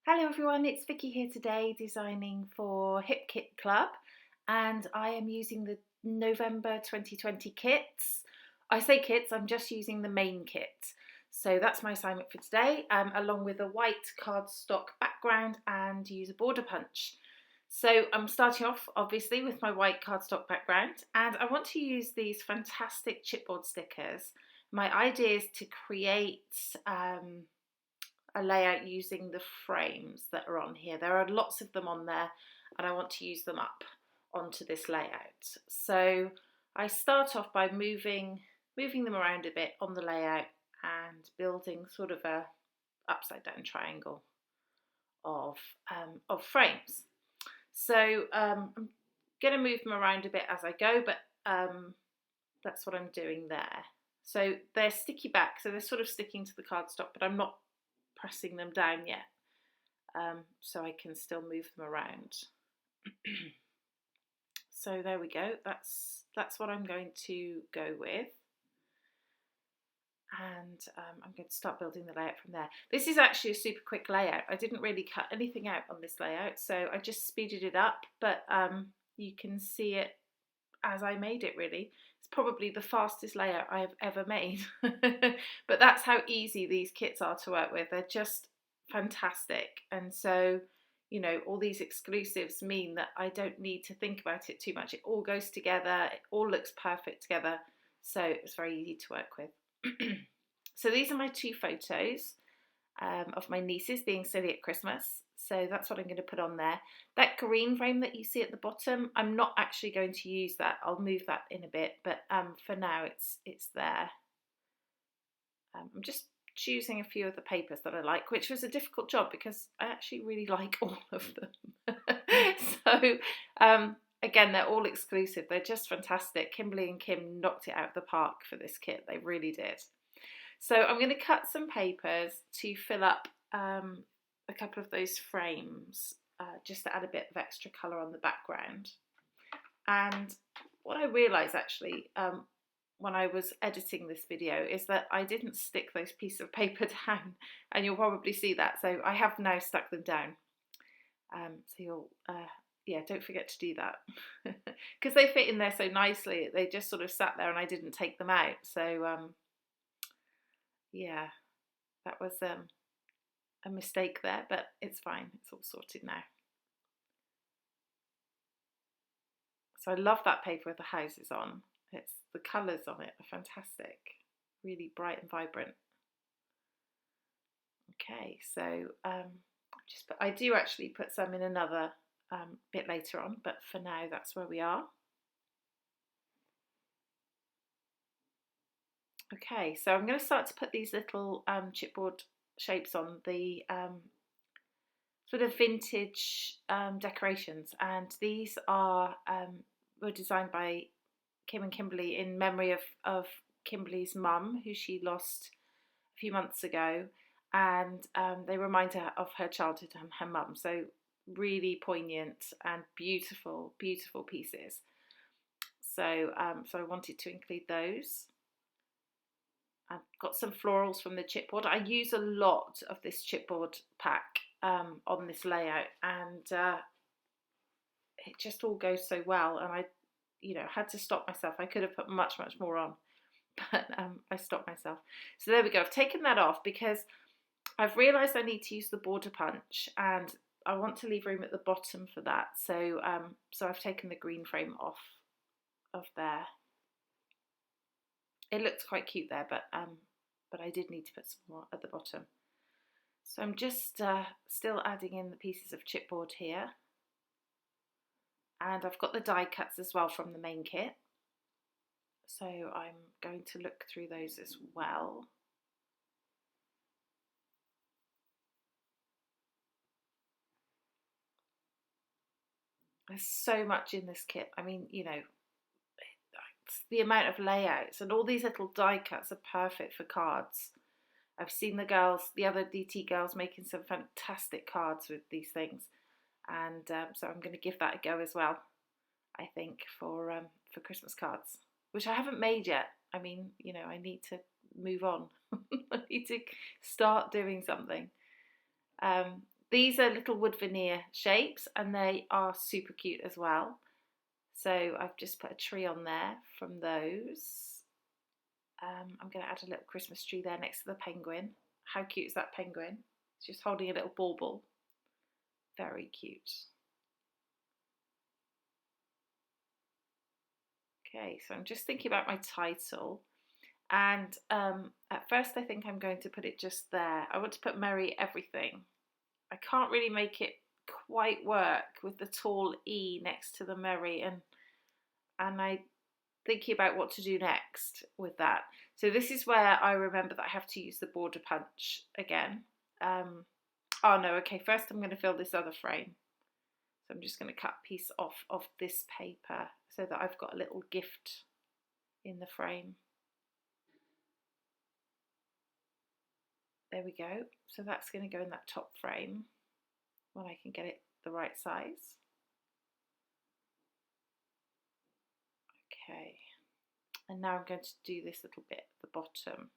Hello everyone, it's Vicky here today designing for Hip Kit Club, and I am using the November 2020 kits. I say kits, I'm just using the main kit. So that's my assignment for today, along with a white cardstock background and use a border punch. So I'm starting off obviously with my white cardstock background, and I want to use these fantastic chipboard stickers. My idea is to create a layout using the frames that are on here. There are lots of them on there and I want to use them up onto this layout. So I start off by moving them around a bit on the layout and building sort of a upside down triangle of frames. So I'm going to move them around a bit as I go, but that's what I'm doing there. So they're sticky back, so they're sort of sticking to the cardstock, but I'm not pressing them down yet, so I can still move them around. So there we go, that's what I'm going to go with, and I'm going to start building the layout from there. This is actually a super quick layout. I didn't really cut anything out on this layout, so I just speeded it up, but you can see it as I made it really. It's probably the fastest layout I have ever made. But that's how easy these kits are to work with. They're just fantastic. And so, you know, all these exclusives mean that I don't need to think about it too much. It all goes together. It all looks perfect together. So it's very easy to work with. So these are my two photos of my nieces being silly at Christmas. So that's what I'm going to put on there. That green frame that you see at the bottom, I'm not actually going to use that. I'll move that in a bit, but for now it's there. I'm just choosing a few of the papers that I like, which was a difficult job because I actually really like all of them. So again, they're all exclusive. They're just fantastic. Kimberly and Kim knocked it out of the park for this kit. They really did. So I'm going to cut some papers to fill up a couple of those frames, just to add a bit of extra colour on the background. And what I realised actually when I was editing this video is that I didn't stick those pieces of paper down, and you'll probably see that. So I have now stuck them down. So you'll, yeah, don't forget to do that because they fit in there so nicely. They just sort of sat there and I didn't take them out. So yeah, that was a mistake there, but it's fine. It's all sorted now. So I love that paper with the houses on. It's the colours on it are fantastic, really bright and vibrant. Okay, so I do actually put some in another bit later on, but for now that's where we are. Okay, so I'm going to start to put these little chipboard shapes on the sort of vintage decorations, and these were designed by Kim and Kimberly in memory of Kimberly's mum, who she lost a few months ago, and they remind her of her childhood and her mum. So really poignant and beautiful, beautiful pieces. So so I wanted to include those. I've got some florals from the chipboard. I use a lot of this chipboard pack on this layout, and it just all goes so well. And I, you know, had to stop myself. I could have put much more on, but I stopped myself. So there we go. I've taken that off because I've realised I need to use the border punch, and I want to leave room at the bottom for that. So so I've taken the green frame off of there. It looks quite cute there, but I did need to put some more at the bottom. So I'm just still adding in the pieces of chipboard here. And I've got the die cuts as well from the main kit. So I'm going to look through those as well. There's so much in this kit. I mean, you know, the amount of layouts and all these little die cuts are perfect for cards. I've seen the other DT girls making some fantastic cards with these things, and so I'm going to give that a go as well, I think, for Christmas cards, which I haven't made yet. I mean, you know, I need to move on. I need to start doing something. These are little wood veneer shapes and they are super cute as well. So I've just put a tree on there from those. I'm going to add a little Christmas tree there next to the penguin. How cute is that penguin? It's just holding a little bauble. Very cute. Okay, so I'm just thinking about my title. And at first I think I'm going to put it just there. I want to put Merry Everything. I can't really make it quite work with the tall E next to the Merry, and I'm thinking about what to do next with that. So this is where I remember that I have to use the border punch again. Oh no, okay, first I'm going to fill this other frame. So I'm just going to cut a piece off of this paper so that I've got a little gift in the frame. There we go. So that's going to go in that top frame when I can get it the right size. Okay. And now I'm going to do this little bit at the bottom.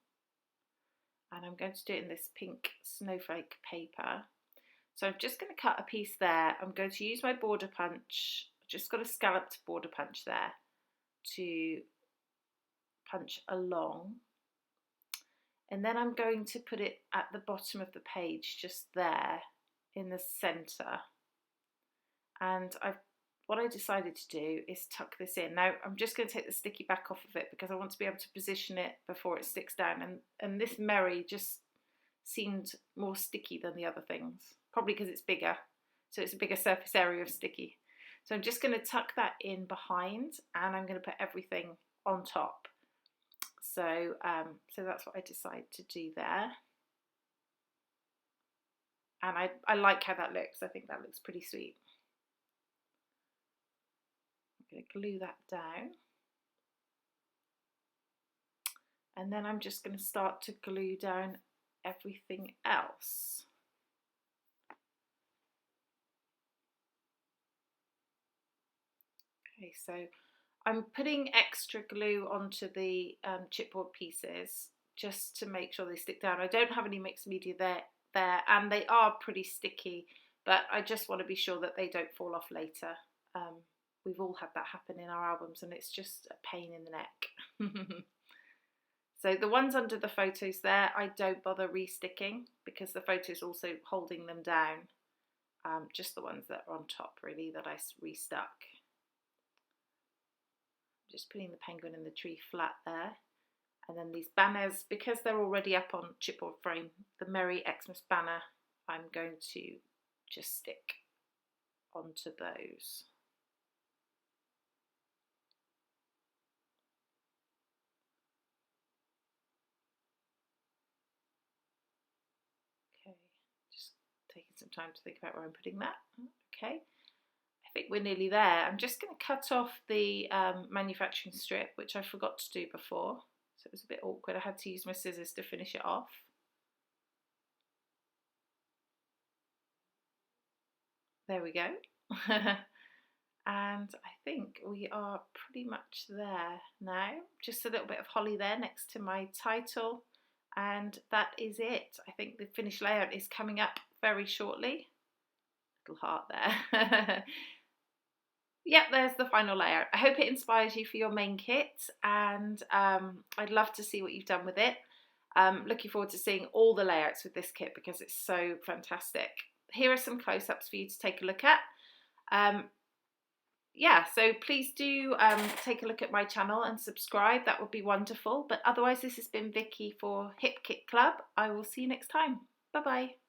And I'm going to do it in this pink snowflake paper. So I'm just going to cut a piece there. I'm going to use my border punch. I've just got a scalloped border punch there to punch along. And then I'm going to put it at the bottom of the page, just there in the centre. And what I decided to do is tuck this in. Now I'm just going to take the sticky back off of it because I want to be able to position it before it sticks down. And this Merry just seemed more sticky than the other things, probably because it's bigger. So it's a bigger surface area of sticky. So I'm just going to tuck that in behind and I'm going to put everything on top. So, so that's what I decided to do there. And I like how that looks. I think that looks pretty sweet. I'm going to glue that down. And then I'm just going to start to glue down everything else. Okay, so I'm putting extra glue onto the chipboard pieces just to make sure they stick down. I don't have any mixed media there, and they are pretty sticky, but I just want to be sure that they don't fall off later. We've all had that happen in our albums and it's just a pain in the neck. So the ones under the photos there, I don't bother re-sticking because the photo's also holding them down. Just the ones that are on top really that I restuck. Just putting the penguin and the tree flat there. And then these banners, because they're already up on chipboard frame, the Merry Xmas banner, I'm going to just stick onto those. Okay, just taking some time to think about where I'm putting that. Okay, I think we're nearly there. I'm just going to cut off the manufacturing strip, which I forgot to do before. So it was a bit awkward. I had to use my scissors to finish it off. There we go. And I think we are pretty much there now. Just a little bit of holly there next to my title. And that is it. I think the finished layout is coming up very shortly. Little heart there. Yep, there's the final layout. I hope it inspires you for your main kit, and I'd love to see what you've done with it. Looking forward to seeing all the layouts with this kit because it's so fantastic. Here are some close-ups for you to take a look at. Yeah, so please do take a look at my channel and subscribe. That would be wonderful. But otherwise, this has been Vicky for Hip Kit Club. I will see you next time. Bye-bye.